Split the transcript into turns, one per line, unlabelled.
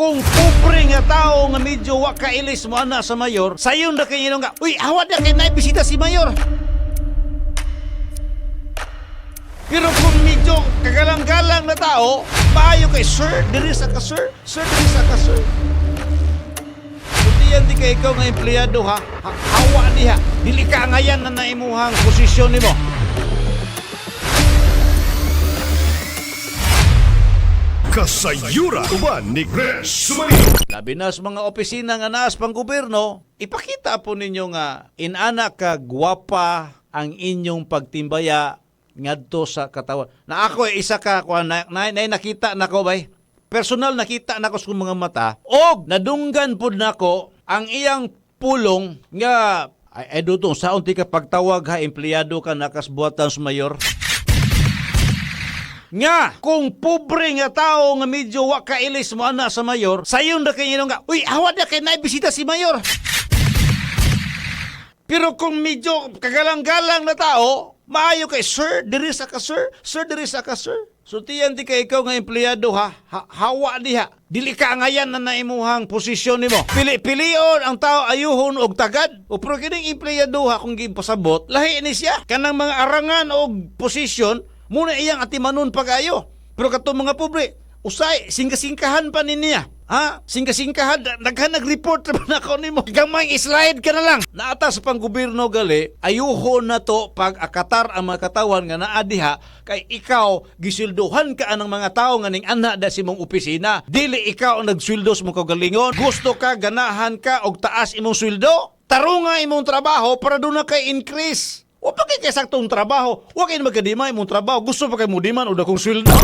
kung pobre nga tao nga medyo wa kailis mo ana sa mayor, sayon na kayo nga, uy, awad na kayo naibisita si mayor. Pero kung medyo kagalang-galang na tao, maayo kay sir, diri sa ka sir, diri sa ka sir. Kundi yan di kay ikaw nga empleyado ha, hawa diha, dili ka ngayan na naimuhang posisyon nimo.
Kasayura uban ni Chris Sumali.
Labi na sa mga opisina nga naas pang gobyerno, ipakita po ninyo nga inana ka gwapa ang inyong pagtimbaya ngadto sa katawan. Na ako isa ka na nakita nako bay. Personal nakita nako sa mga mata og nadunggan pud nako ang iyang pulong nga ay dutong sa unti ka pagtawag ha empleyado ka nakasbuatan sa mayor. Nga, kung pobre nga tao nga medyo wa kailis mo ana sa mayor, sayon na kayo nga, uy, awad na kayo naibisita si mayor. Pero kung medyo kagalang-galang na tao, maayo kay sir, diri sa ka sir, diri sa ka sir. So tiyan di kay ikaw nga empleyado ha, hawa diha. Dili ka ngayan na naimuhang posisyon nimo. Pili-pilion ang tao ayuhon og tagad. O pero kining empleyado ha kung gipasabot, lahi ni siya. Kanang mga arangan og posisyon, muna iyang atimanon pagayo. Pero katong mga pobre, usay, singkasingkahan pa niya. Ha? Singkasingkahan, nag-report na ako nimo. Gamay slide ka na lang. Naata sa panggobyerno gali, ayuhon na to pag akatar ang mga katawan nga naadiha, kay ikaw, gisilduhan ka anang mga tao nga ning ana da si mong opisina. Dili ikaw ang nagsildo sa mong kagalingon. Gusto ka, ganahan ka, og taas imong sweldo. Tarunga imong trabaho para doon na kay increase. O pa kay saktong trabaho, huwag kayo magkadima imong trabaho. Gusto pa kay mo diman o dakong sweldo.